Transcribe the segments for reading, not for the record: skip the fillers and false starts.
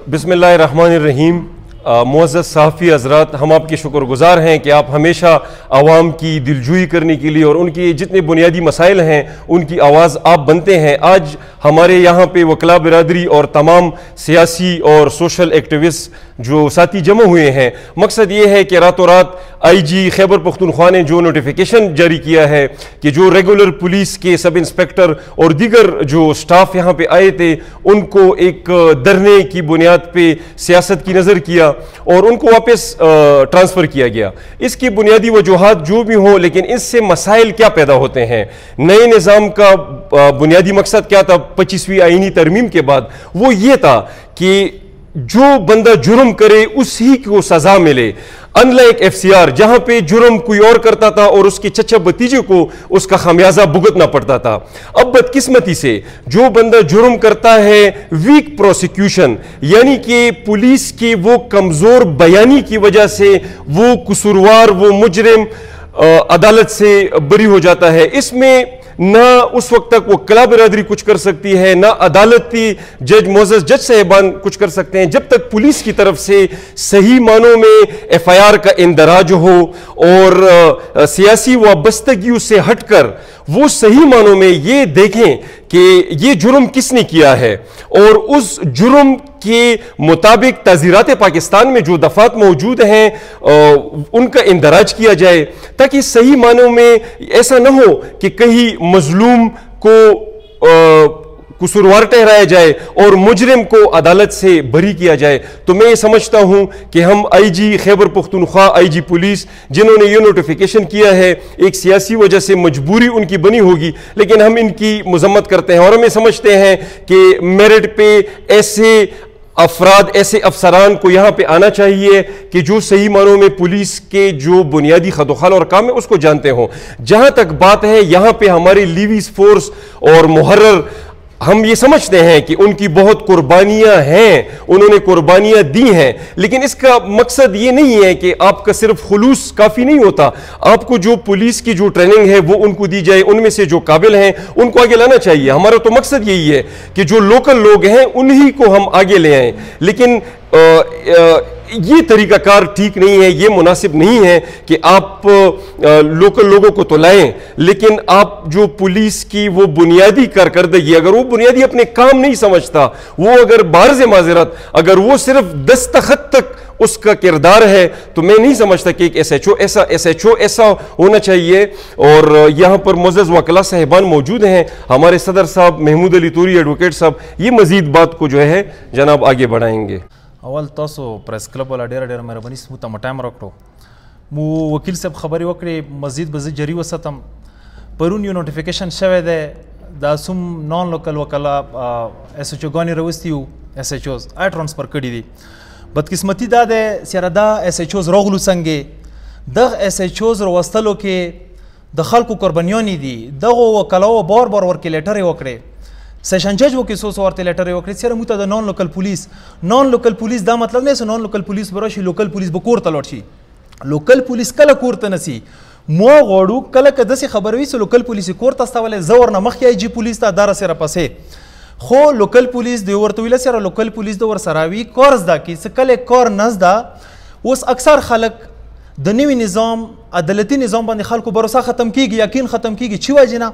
बिस्मिल्लाहिर्रहमानिर्रहीम। मुअज़्ज़ज़ सहाफ़ी हज़रात, हम आपके शुक्रगुज़ार हैं कि आप हमेशा आवाम की दिलजोई करने के लिए और उनके जितने बुनियादी मसाइल हैं उनकी आवाज़ आप बनते हैं। आज हमारे यहाँ पे वकला बिरादरी और तमाम सियासी और सोशल एक्टिविस्ट जो साथी जमा हुए हैं, मकसद ये है कि रातों रात IG खैबर पख्तूनख्वा ने जो नोटिफिकेशन जारी किया है कि जो रेगुलर पुलिस के सब इंस्पेक्टर और दीगर जो स्टाफ यहाँ पे आए थे उनको एक धरने की बुनियाद पे सियासत की नज़र किया और उनको वापस ट्रांसफ़र किया गया। इसकी बुनियादी वजूहात जो भी हों, लेकिन इससे मसाइल क्या पैदा होते हैं। नए निज़ाम का बुनियादी मकसद क्या था 25वीं आईनी तरमीम के बाद? वो ये था कि जो बंदा जुर्म करे उसी को सज़ा मिले, अनलाइक FCR जहां पे जुर्म कोई और करता था और उसके चचा भतीजे को उसका खामियाजा भुगतना पड़ता था। अब बदकिस्मती से जो बंदा जुर्म करता है वीक प्रोसिक्यूशन, यानी कि पुलिस की वो कमज़ोर बयानी की वजह से वो कसूरवार, वो मुजरिम अदालत से बरी हो जाता है। इसमें ना उस वक्त तक वो कला बिरादरी कुछ कर सकती है, ना अदालती जज मुअज़्ज़ज़ जज साहिबान कुछ कर सकते हैं, जब तक पुलिस की तरफ से सही मानों में FIR का इंदराज हो और सियासी वाबस्तगियों से हटकर वो सही मानों में ये देखें कि ये जुर्म किसने किया है और उस जुर्म के मुताबिक ताज़ीरात पाकिस्तान में जो दफात मौजूद हैं उनका इंदराज किया जाए, ताकि सही मानों में ऐसा न हो कि कहीं मजलूम को कसूरवार ठहराया जाए और मुजरिम को अदालत से बरी किया जाए। तो मैं ये समझता हूँ कि हम IG खैबर पख्तूनख्वा, IG पुलिस जिन्होंने ये नोटिफिकेशन किया है, एक सियासी वजह से मजबूरी उनकी बनी होगी, लेकिन हम इनकी मजम्मत करते हैं और हम ये समझते हैं कि मेरिट पे ऐसे अफराद, ऐसे अफसरान को यहाँ पे आना चाहिए कि जो सही मानों में पुलिस के जो बुनियादी खदोखाल और काम है उसको जानते हों। जहाँ तक बात है यहाँ पे हमारे लीवीज फोर्स और मुहर्रर, हम ये समझते हैं कि उनकी बहुत कुर्बानियां हैं, उन्होंने कुर्बानियां दी हैं, लेकिन इसका मकसद ये नहीं है कि आपका सिर्फ खुलूस काफ़ी नहीं होता। आपको जो पुलिस की जो ट्रेनिंग है वो उनको दी जाए, उनमें से जो काबिल हैं उनको आगे लाना चाहिए। हमारा तो मकसद यही है कि जो लोकल लोग हैं उन्हीं को हम आगे ले आएँ, लेकिन ये तरीकाकार ठीक नहीं है, ये मुनासिब नहीं है कि आप लोकल लोगों को तो लाएं, लेकिन आप जो पुलिस की वो बुनियादी कारकर्दगी, अगर वो बुनियादी अपने काम नहीं समझता, वो अगर बारज़ माज़रत अगर वो सिर्फ दस्तखत तक उसका किरदार है, तो मैं नहीं समझता कि एक SHO ऐसा होना चाहिए। और यहाँ पर मुअज़्ज़ज़ वकला साहिबान मौजूद हैं, हमारे सदर साहब महमूद अली तूरी एडवोकेट साहब, ये मज़ीद बात को जो है जनाब आगे बढ़ाएंगे। اول تاسو پریس کلب ولا ډیره مهرباني سمو ته ټایم راکړو مو وکیل صاحب خبرې وکړې مزید به زه جری وساتم پرون یو نوټیفیکیشن شوی دی دا سوم نان لوکل وکلا SHO ګانې راوستي یو SHOs آی ټرانسفر کړي دي بدقسمتي دا دی سره دا SHOs راغلو څنګه دغه SHOs راوستلو کې د خلکو قربانیانې دي دغه وکلاو بار ورکې لیټرې وکړې سیشن جج وکي سو ورته لیټر وکړي سره موته د نان لوکل پولیس دا مطلب نه نان لوکل پولیس براشي لوکل پولیس به کور ته لاړ شي لوکل پولیس کله کور ته نسی مو غوړو کله که داسې خبروي سو لوکل پولیس کور ته استولې زور نه مخکې IG پولیس ته دار سره پسې خو لوکل پولیس دی ورته ویل سره لوکل پولیس د ور سراوي کورز دا کی سکله کور نزدا اوس اکثر خلک د نوی نظام عدالتي نظام باندې خلکو باور ختم کیږي یقین ختم کیږي چې وجنه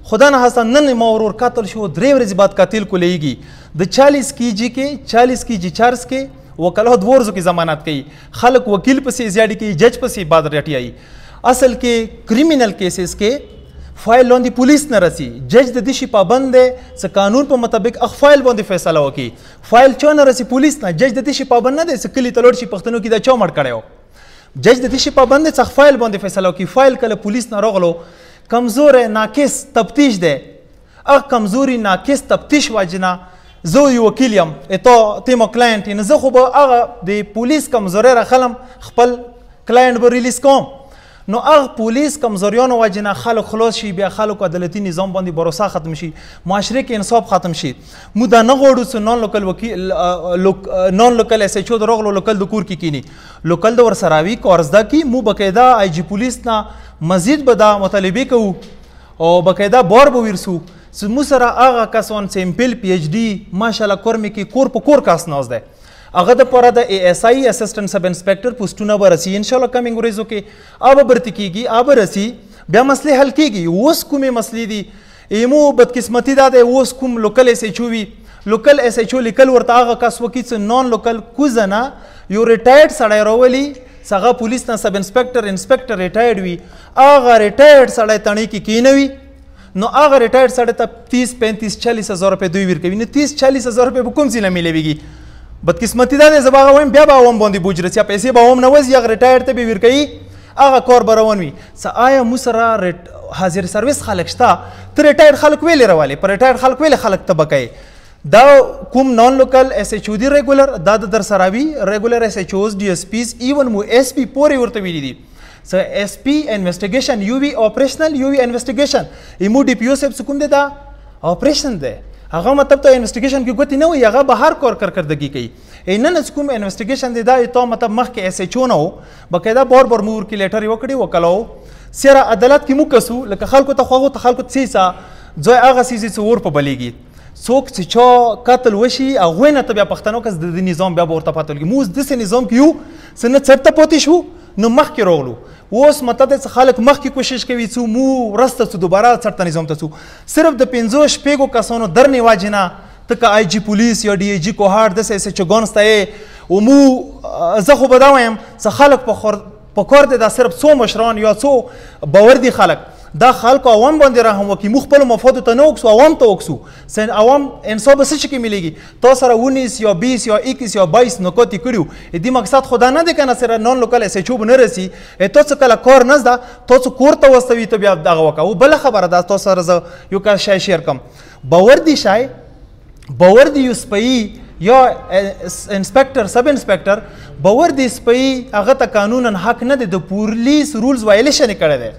خدا نه حسن نن ما ورور قاتل شو درې ورځې بعد قاتل کو لیږي د 40 کیجی کې 40 کیجی چارج کې وکلا د ورځو کې ضمانت کوي خلک وکیل پسې زیاړي کوي جج پسې بعد رټي اصل کې کریمینل کیسز کې فایل لاندې پولیس نه رسی جج د دې شي پابند دی څه قانون په مطابق اخ فایل باندې فیصله وکي فایل چا نه رسی پولیس نه جج د دې شي پابند نه دی څه کلی تلوړ شي پښتنو کې دا چا مړ کړو جج د دې شي پابند دی څه فایل باندې فیصله وکي فایل کله پولیس نه راغلو کمزور ناقص تفتیش ده اغ کمزوری ناقص تفتیش واجنا زو یو وکیل یم ته مو کلاینت نه زه خو به هغه د پولیس کمزوري راخلم خپل کلاینت به ریلیز کوم نو اغ پولیس کمزوریانو واجنا خلک خلاص شي بیا خلک عدالتي نظام باندې باور ختم شي معاشره کې انصاف ختم شي مو دا نه غوړو سو نان لوکل وکیل نان لوکل SHO دروغلو لوکل د کور کې کینی لوکل د ور سراوي کورزدا کی مو بقاعده IG پولیس نه مزید به دا مطالبه کوو او بقاعده بار به ورسو مو سره هغه کسان سیمپل PhD ماشاءالله کور مې کې کور په کور کاس ناز ده هغه د پاره د ASI اسسټنټ سب انسپیکټر پوسټونه به رسي ان شاء الله کمینګ ورځو کې اب برتی کیږي اب رسي بیا مسلې حل کیږي. اوس کومې مسلې دي ایمو بدقسمتي دا ده اوس کوم لوکل اس ایچ او وي لوکل اس ایچ او لیکل ورته هغه کس وکي چې نون لوکل کوزنه یو ریټایرډ سړی راولي څنګه پولیس نه سب انسپیکټر ریټایرډ وي هغه ریټایرډ سړی تڼۍ کې کینوي نو هغه ریټایرډ سړی ته 30-35-40 هزار روپۍ دوی ورکوي نو 30-40 هزار روپۍ به کوم ځای نه میلویږي. بدقسمتي دا دی زه به هغه وایم بیا به عوام باندې بوج رسي پیسې به عوام نه وځي هغه ریټایرډ ته به ورکوي هغه کار به روان وي. څه آیا موږ سره حاضر سروس خلک شته ته ریټایرډ خلک ویلې راولې په ریټایرډ خلک ویلې خلک ته به کوي دا کوم نان لوکل اس ایچ او دی ریګولر دا در سره وي ریګولر اس ایچ اوز ډي اس پیز ایون مو اس پی پورې ورته ویلي دي. څه اس پی انویسټیګیشن یو وی اپریشنل یو وی انویسټیګیشن ایمو ډي پی او صاحب څه کوم دی دا اپریشن دی هغه مطلب ته انویسټیګیشن کې ګوتې نه وي هغه بهر کارکردګي کوي نن چې کوم انویسټیګیشن دی دا ته مطلب مخکې اس ایچ او نه و باقاعده بار مور کې لیټر یې وکړي وکلاو سره عدالت کې مو کسو لکه خلکو ته خواغو ته خلکو ته سیسه ځای هغه سیسې څه ور په بلیږي څوک چې چا قتل وشي هغوی نه ته بیا پښتنو کس د نظام بیا به ورته پته لګي موږ داسې نظام کې یو څه نه چرته پاتې شو نو مخکې راغلو اوس مطلب دی خلک مخکې کوشش کوي څو مو ورسته څو دوباره چرته نظام ته څو صرف د 5-6 کسانو درنې واجې نه ته که آی جي پولیس یا ډي ای جي کوهاټ داسې ایس ایچ اوګانو ته یې او مو زه خو به دا وایم څه خلک په کار دی دا صرف څو مشران یا څو باور دي خلک دا خلکو عوام باندې رحم وکړي موږ خپلو مفادو ته نه وکسو عوام ته وکسو عوام انصاف به څه شي کې ملیږي تا سره 19 یا 20 یا 21 یا 22 نکات یې کړي دې مقصد خو دا نه دی که نه سره نان لوکل اس ایچ او به نه رسي تا څه کله کار نه زده تا څه کور ته واستوي ته بیا دغه وکړه او بله خبره ده تا سره زه یو کار شی شیر کړم باور دی شی باور دی یو سپی یا انسپیکټر سب انسپیکټر باور دی سپی هغه ته قانونا حق نه دی د پولیس رولز وایلیشن یې کړی دی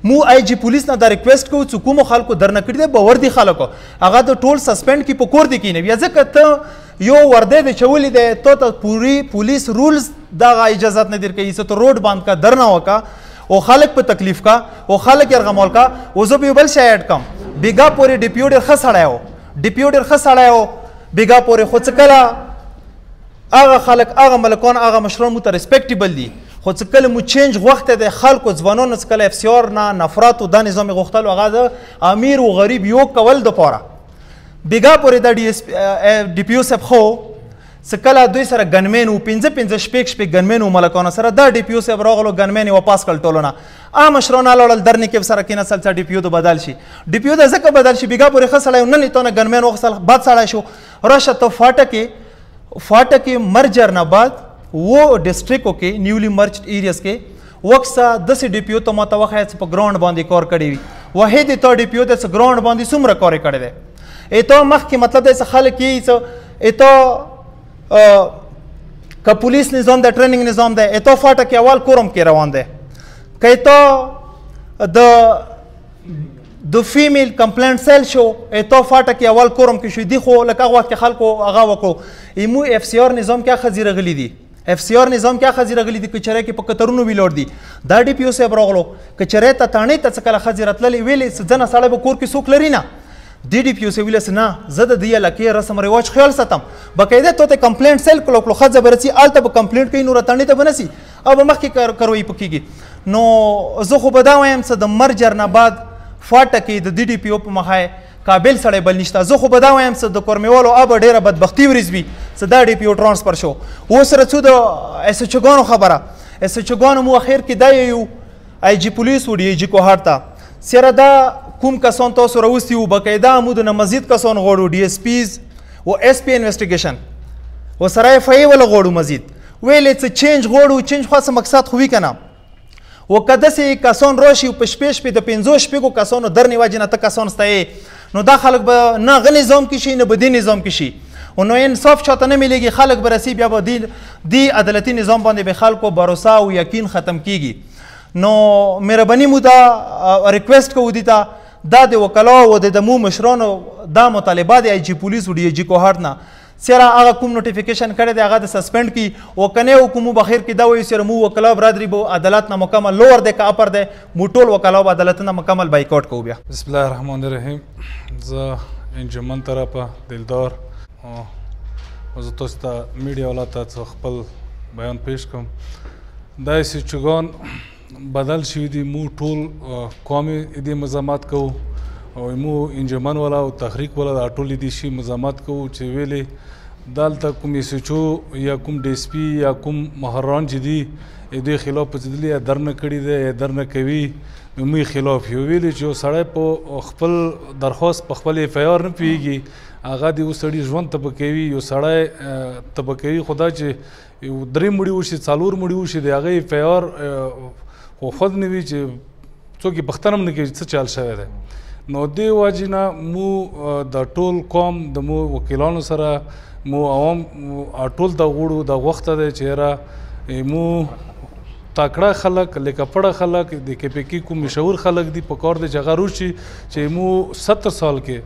مو آی جی پولیس نه دا ریکویسټ کوو چې کومو خلکو درنه کړي دی باور دي خلکو هغه د ټول سسپینډ کې په کور دي کینوي یا ځکه ته یو وردی دی چولی دی ته پوری پولیس رولز دغه اجازت نه درکوي چې ته روډ باند کا درنه وکړه او خلک په تکلیف کا او خلک یې رغمول کا او زه به یو بل شی ایډ کړم بیګا پورې ډیپیو ډېر ښه سړی و ډیپیو ډېر ښه سړی و بیګا پورې خو څه کله هغه خلک هغه ملکان هغه مشران مو ته ریسپیکټیبل دي خو څه کله مو چینج غوښتی دی خلکو ځوانانو څه کله اف سی آر نه نفراتو دا نظام یې غوښتل هغه د امیر و غریب یو کول دپاره بیګا پورې دا ډي پي او صاحب خو څه کله دوی سره ګنمین و 15 شپږ ګنمین و ملکانو سره دا ډي پي او صاحب راغلو ګنمین یې واپس کړل ټولو نه مشران لاړل درنې کې سره کېناستل چې ډي پي او د بدل شي ډي پي او د ځکه بدل شي بیګا پورې ښه سړی نن یې ته نه ګنمین واخیستل بد سړی شو راشه ته فاټه کې مرجر نه بعد وہ ډسټریکو کې نیولی مرچ ایریاز کې وکسا داسې ډي پي او ته ماته وښایه چې په ګراونډ باندې کار کړی وي واحد یې ته ډي پي او دی چې ګراونډ باندې څومره کار یې کړی دی ته مخکې مطلب دی چې خلک یې څه که پولیس نظام دی ټریننګ نظام دی ته فاټه کې اول کورم کې روان دی که ته د فیمیل کمپلینټ سیل شو ته فاټه کې اول کورم کې شو دی خو لکه هغه وخت کې خلکو هغه وکړو ایمو اف سی آر نظام کې ښځې راغلي دي اف سی آر نظام کې ښځې راغلي دي کچری کې په قطرونو ویلوړ دي دا ډي پي او صاحب راغلو کچری ته تاڼۍ ته څه کله ښځې راتللې ویلې چې ځنه سړی به کور کې څوک لري نه ډي پي او صاحب ویله چې نه زه د دې علاقې رسم رواج خیال ساتم باقاعده تو ته کمپلینټ سیل کړو ښځه به رسي هلته به کمپلینټ کوي نو تاڼۍ ته به نه سي او به مخکې کاروایي پکېږي نو زه خو به دا وایم چې د مرجر نه بعد فاټه کې د ډي پي او په مخه قابل سړی بل نشته زه خو به دا وایم چې د کورمیوالو ابه ډېره بدبختي ورځ وي چې دا ډي پي او ټرانسفر شو اوس سره څو د ایس ایچ اوګانو خبره ایس ایچ اوګانو مو اخر کې دا یو آی جي پولیس و ډي ای جي کوهاټ ته سره دا کوم کسان تاسو راوستي وو باقاعده مو د نه مزید کسان غواړو ډي اس پیز و ایس پی انویسټیګیشن و سره اف آی ولا غواړو مزید ویلې چې چینج غواړو چینج خاصه مقصد خو وي که نه و که داسې کسان راشي په شپې د 5 کسانو درنې وجې نه ته کسان ستایې نو دا خلک به نه هغه نظام کې شي نه به دې نظام کې شي نو انصاف چاته نه میلیږي خلک به رسي بیا به دې عدالتي نظام باندې به خلکو بروسه او یقین ختم کیږي نو مهرباني مو دا ریکویسټ کوو دې ته دا د وکلاو او د مو مشرانو دا مطالبه د آی جي پولیس او ډي ای جي کوهاټ نه سره هغه کوم نوټیفیکیشن کړی دی هغه د سسپینډ کی او کنه او کوم بخیر کې دا وایي سره مو وکلا برادری بو عدالت نه مکمل لوور دی که اپر دی مو ټول وکلا او عدالت نه مکمل بایکاټ کوو بیا بسم الله الرحمن الرحیم زه انجمن طرفه دلدار زه تاسو ته میډیا والا ته څه خپل بیان پیش کوم. دا چې چوګان بدل شوي دي، موږ ټول قومي دې مزاحمت کوو او موږ انجمن والا او تحریک والا دا ټول دې شي مزاحمت کوو چې ویلې دلته کوم ایس ایچ او یا کوم ډي ایس پي یا کوم مهران چې دي دوی خلاف پڅېدلي یا در نه کړي دی یا در نه کوي، موږ خلاف یو. ویلې چې یو سړی په خپل درخواست په خپل اف آی آر نه پوهېږي، هغه د یو سړي ژوند تبه کوي، یو سړی تبه کوي. خو دا چې یو 3 مړي وشي 4 مړي وشي د هغه اف آی آر خو خود نه وي چې څوک یې پوښتنه هم نه کوي چې څه چال شوی دی. نو دې وجې نه موږ د ټول قوم د مو وکیلانو سره مو عوام ټول د غوړو د وخته دی چې یاره مو تاکړه خلک لکه پړه خلک د کې پی کې کوم مشهور خلک دي په کار دی چې هغه روشي چې مو 70 سال کې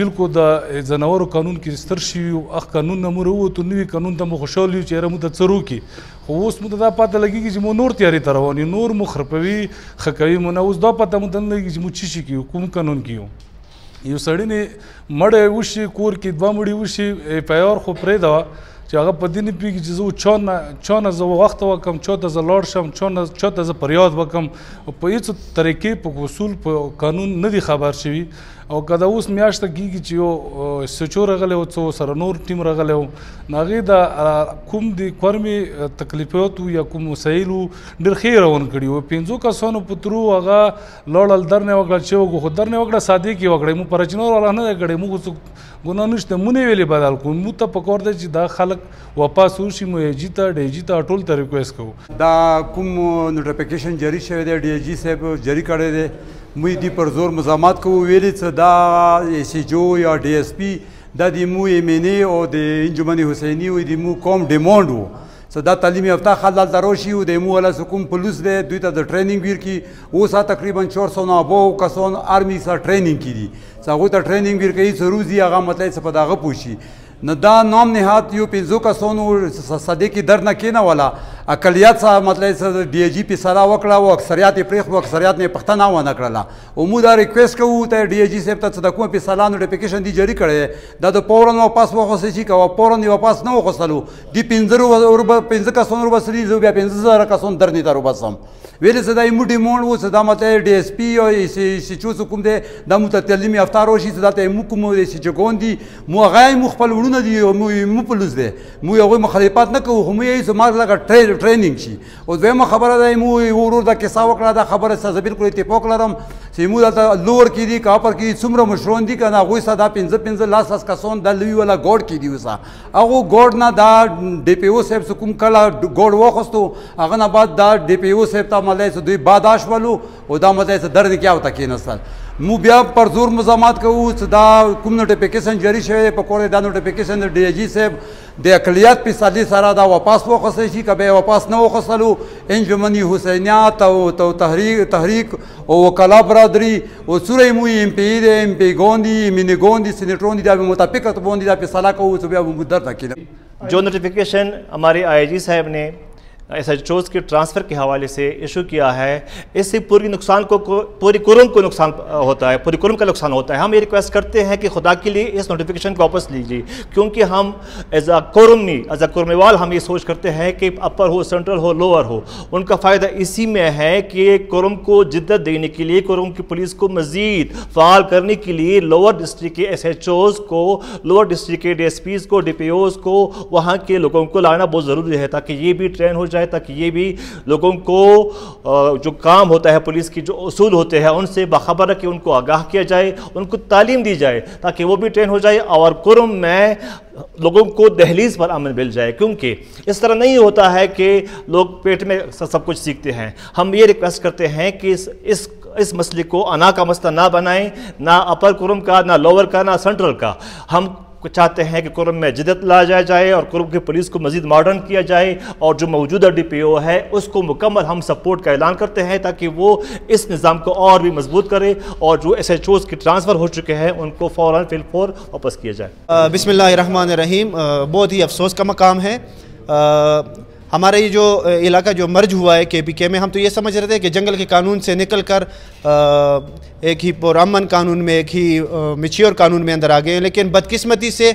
بالکل د ځناورو قانون کې ستر شوي او هغه قانون نه مو راووتو، نوي قانون ته مو خوشحال یو چې یاره موږ ته څه روکي. خو اوس موږ ته دا پته لګېږي چې مو نور تیاري ته روان یو، نور مو خرپوي ښه کوي. مو نه اوس دا پته مو ته نه لګېږي چې مو څه شي کیو، کوم قانون کیو. یو سړی نه مړی وشي کور کې 2 مړي وشي اف آی آر خو پرېږده چې هغه په دې نه پوهېږي چې زه چا نه زه وخت وکړم، چا ته زه لاړ شم، چا ته زه فریاد وکړم. په هېڅ طریقې په اصول په قانون نه دي خبر شوي. او که دا اوس میاشته کېږي چې یو سچو راغلی و څو سره نور ټیم راغلی و، نو هغې د کوم د کورمې تکلیفات یا کوم مسایل ډېر ښې روان کړي وو. 5 کسانو په ترو هغه لاړل، در نه وکړه چې وکړو، خو در نه وکړه سادې کې وکړئ. موږ پرچنور والا نه دی کړی، موږ څوک ګناه نشته، مونږ نه ویلې بدل کړو. موږ ته پکار دی چې دا خلک واپس وشي، موږ ای جي ته ډي جي ته ټول ته ریکویسټ کوو. دا کوم نوټیفیکیشن جاری شوی دی ډي جي صاحب جاری کړی دی، موږ دې پر زور مزاحمت کوو. ویلې څه دا ایس ایچ او یا ډي ایس پي دا د مو ایم این اے او د انجمن حسیني او د مو قوم ډیمانډ وو چې دا تعلیم یافته خلک دلته راشي او د مو والا کوم پولیس دی دوی ته د ټریننګ ورکړي. اوس تقریبا 400 نه ابو کسان آرمي سره ټریننګ کړي چې هغوی ته ټریننګ ورکوي چې روزي هغه مطلب څه په دغه پوه شي. نو دا نام نهاد یو 5 کسانو صدې کې در نه کېنوله، اقلیت څه مطلب څه ډي جي پي سره وکړه او اکثریت یې پرېښود، اکثریت نه یې پوښتنه ونه کړله. او موږ دا ریکویسټ کوو ته ډي جي صاحب ته چې د کومه فیصله نوټیفیکیشن دی جاري کړی دا د فورا واپس واخیستل شي. که فورا یې واپس نه واخیستلو دې 5 کسانو وروبسلي زه بیا 50,000 کسان درنې ته وروبسم. ویلې چې دا یې مو ډیمانډ و چې دا مطلب ډي ایس پي او ایس ایچ او کوم دی دا مو ته تعلیم یافته راشي چې دا ته مو کوم ایس ایچ اوګان دي مو هغه یې مو خپل وروڼه دي او مو پولیس دی، مو هغوی مخالفت نه کوو، خو مو یې چې ما لکه ټریننګ شي. او دویمه خبره ده مو ورور دا کیسه وکړه، دا خبره سره زه بالکل اتفاق لرم چې مو دلته لور کې دي که اپر کې دي څومره مشران دي که نه هغوی سره دا 15 کسان دا لوی والا ګوډ کې دي. اوسه هغو ګوډ نه دا ډي پي او صاحب چې کوم کله ګوډ واخیستو هغه نه بعد دا ډي پي او صاحب ته مطلب چې دوی باداش ولو او دا مطلب چې درد کې او ته کېناستل. مو بیا پر زور مزاحمت کوو چې دا کوم نوټیفیکیشن جاری شوی په کور دا نوټیفیکیشن د ډي جي صاحب د اقلیت په صدې سره دا واپس واخیستل شي. که به واپس نه واخیستلو انجمن حسینیات او تحریک او وکلا برادری او سوره مو ایم پی دی ایم پی ګوندي مینی ګوندي سینیټرون دي دا متفقه باندې دا فیصله کوو چې بیا موږ درته کېږي. جو نوٹیفیکیشن ہمارے آئی جی صاحب نے ایس ایچ اوز کے ٹرانسفر کے حوالے سے ایشو کیا ہے، اس سے پوری نقصان کو پوری قوم کو نقصان ہوتا ہے، پوری قوم کا نقصان ہوتا ہے. ہم یہ ریکویسٹ کرتے ہیں کہ خدا کے لیے اس نوٹیفیکیشن کو واپس لیجیے، کیونکہ ہم ایز اے قومی ایز اے قومیوال ہم یہ سوچ کرتے ہیں کہ اپر ہو سینٹرل ہو لوور ہو، ان کا فائدہ اسی میں ہے کہ قوم کو جدت دینے کے لیے قوم کی پولیس کو مزید فعال کرنے کے لیے لوور ڈسٹرکٹ کے ایس ایچ اوز کو، لوور ڈسٹرکٹ کے ڈی ایس پیز کو، ڈی پی اوز کو وہاں کے لوگوں کو لانا بہت ضروری ہے تاکہ یہ بھی ٹرین ہو جائے، تاکہ یہ بھی لوگوں کو جو کام ہوتا ہے پولیس کی جو اصول ہوتے ہیں ان سے باخبر ہے کہ ان کو آگاہ کیا جائے، ان کو تعلیم دی جائے تاکہ وہ بھی ٹرین ہو جائے اور قرم میں لوگوں کو دہلیز پر امن مل جائے. کیونکہ اس طرح نہیں ہوتا ہے کہ لوگ پیٹ میں سب کچھ سیکھتے ہیں. ہم یہ ریکویسٹ کرتے ہیں کہ اس مسئلے کو انا کا مسئلہ نہ بنائیں، نہ اپر قرم کا، نہ لوور کا، نہ سینٹرل کا. ہم چاہتے ہیں کہ قرم میں جدت لایا جائے اور قرم کی پولیس کو مزید ماڈرن کیا جائے اور جو موجودہ ڈی پی او ہے اس کو مکمل ہم سپورٹ کا اعلان کرتے ہیں تاکہ وہ اس نظام کو اور بھی مضبوط کرے اور جو ایس ایچ اوز کی ٹرانسفر ہو چکے ہیں ان کو فوراً فی الفور واپس کیا جائے. بسم اللہ الرحمن الرحیم. بہت ہی افسوس کا مقام ہے. ہمارا یہ جو علاقہ جو مرج ہوا ہے کے پی کے میں، ہم تو یہ سمجھ رہے تھے کہ جنگل کے قانون سے نکل کر ایک ہی پرامن قانون میں، ایک ہی میچیور قانون میں اندر آ گئے ہیں، لیکن بدقسمتی سے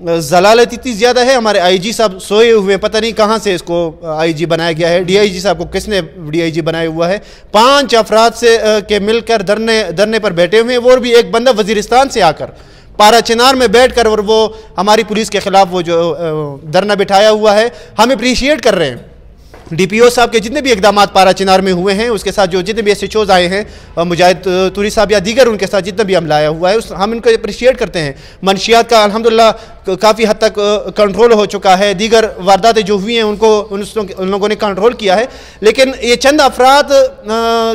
ضلالت اتنی زیادہ ہے. ہمارے آئی جی صاحب سوئے ہوئے ہیں, پتہ نہیں کہاں سے اس کو آئی جی بنایا گیا ہے. ڈی آئی جی صاحب کو کس نے ڈی آئی جی بنایا ہوا ہے؟ 5 افراد سے کے مل کر دھرنے پر بیٹھے ہوئے ہیں, وہ بھی ایک بندہ وزیرستان سے آ کر پارا چنار میں بیٹھ کر, اور وہ ہماری پولیس کے خلاف وہ جو دھرنا بٹھایا ہوا ہے, ہم اپریشیٹ کر رہے ہیں. ڈی پی او صاحب کے جتنے بھی اقدامات پارا چنار میں ہوئے ہیں, اس کے ساتھ جو جتنے بھی ایس ایچ اوز آئے ہیں, مجاہد توری صاحب یا دیگر ان کے ساتھ جتنا بھی عملہ آیا ہوا ہے, ہم ان کو اپریشیٹ کرتے ہیں. منشیات کا الحمدللہ کافی حد تک کنٹرول ہو چکا ہے. دیگر وارداتیں جو ہوئی ہیں ان لوگوں نے کنٹرول کیا ہے. لیکن یہ چند افراد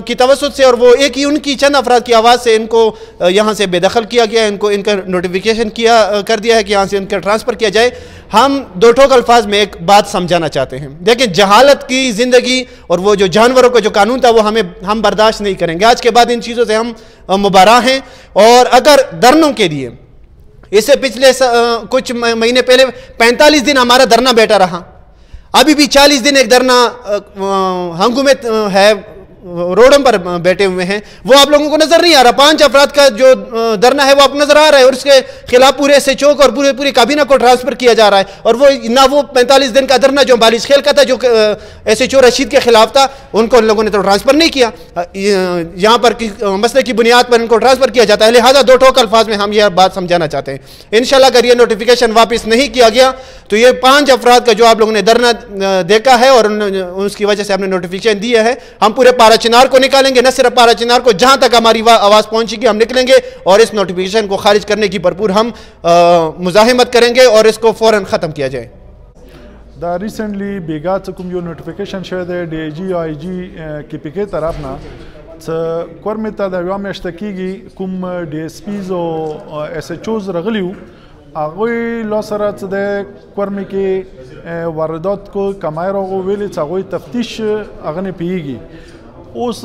کی توسط سے, اور وہ ایک ہی ان کی چند افراد کی آواز سے ان کو یہاں سے بے دخل کیا گیا ہے, ان کا نوٹیفیکیشن کر دیا ہے کہ یہاں سے ان کا ٹرانسفر کیا جائے. ہم 2 ٹوک الفاظ میں ایک بات سمجھانا چاہتے ہیں. دیکھیں, جہالت کی زندگی اور وہ جو جانوروں کا جو قانون تھا, وہ ہم برداشت نہیں کریں گے. آج کے بعد ان چیزوں سے ہم مبارہ ہیں. اور اگر دھرنوں کے لیے اس سے پچھلے کچھ مہینے پہلے 45 دن ہمارا دھرنا بیٹھا رہا, ابھی بھی 40 دن ایک دھرنا ہنگو میں ہے, روڈوں پر بیٹھے ہوئے ہیں, وہ آپ لوگوں کو نظر نہیں آ رہا. 5 افراد کا جو دھرنا ہے وہ آپ نظر آ رہا ہے, اور اس کے خلاف پورے ایس ایچ او اور پوری کابینہ کو ٹرانسفر کیا جا رہا ہے. اور وہ نہ وہ 45 دن کا دھرنا جو بالغ خیل کا تھا, جو ایس ایچ او رشید کے خلاف تھا, ان لوگوں نے تو ٹرانسفر نہیں کیا. یہاں پر مسئلے کی بنیاد پر ان کو ٹرانسفر کیا جاتا ہے. لہٰذا 2 ٹوک الفاظ میں ہم یہ بات سمجھانا چاہتے ہیں. انشاءاللہ اگر یہ نوٹیفیکیشن واپس نہیں کیا گیا تو یہ 5 افراد کا جو آپ لوگوں نے دھرنا دیکھا ہے, اور اس کی وجہ سے ہم نے نوٹیفیکیشن دیا ہے, ہم پورے پارا چنار کو نکالیں گے. نہ صرف پارا چنار کو, جہاں تک ہماری آواز پہنچے گی ہم نکلیں گے, اور اس نوٹیفیکیشن کو خارج کرنے کی بھرپور ہم مزاحمت کریں گے, اور اس کو فوراً ختم کیا جائے. دا ریسنٹلی بیگا کوم یو نوټیفیکیشن شوی دی ډي آی جی او آی جی کې پی کې طرف نه څه کورمې ته د یوه میاشته کېږي کوم ډي ایس پیز او ایس ایچ اوز راغلي وو, هغوی لا سره څه دی کورمې کې واردات کو کمای راغو ویلې څه هغوی تفتیش هغه نه پوهېږي. اوس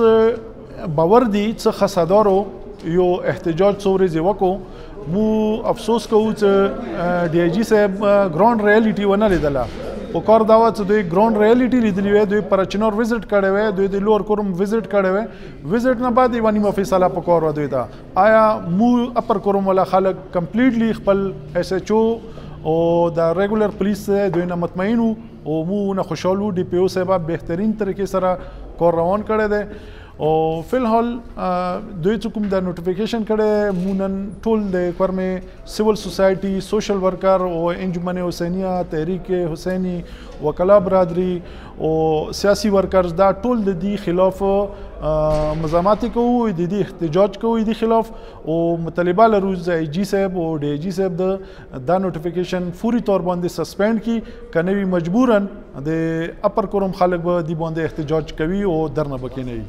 باور دی څه خصدارو یو احتجاج څو ورځې وکړو, مو افسوس کوو چې ډي آی جي صاحب ګراوند ریالټي ونه لیدله. په کار دا وه چې دوی ګراوند ریالټي لیدلې وی, دوی پرچنور وزټ کړی وی, دوی د لوور کورم وزټ کړی وی. وزټ نه بعد یوه نیمه فیصله په کار وه دوی ته. آیا مو اپر کورم والا خلک کمپلیټلی خپل ایس ایچ او او د ریګولر پولیس دوی نه مطمئن وو, او مو نه خوشحال وو. ډي پی او صاحب بهترین طریقې سره کار روان کړی دی. او فی الحال دوی چې کوم د نوټیفیکیشن کړی, مو نن ټول د کورمې سیول سوسایټي, سوشل ورکر او انجمن حسینیه, تحریک حسینی, وکلا برادری او سیاسی ورکرز, دا ټول د دې خلاف مزاحمت کوو, د دې احتجاج کوو د خلاف, او مطالبه لرو چې آی جی صاحب او ډي آی جی صاحب دا نوټیفیکیشن فوري طور باندې سسپینډ کی, که نه وي مجبوراً د اپر کورم خلک به دې باندې احتجاج کوي او درنه به کینوي.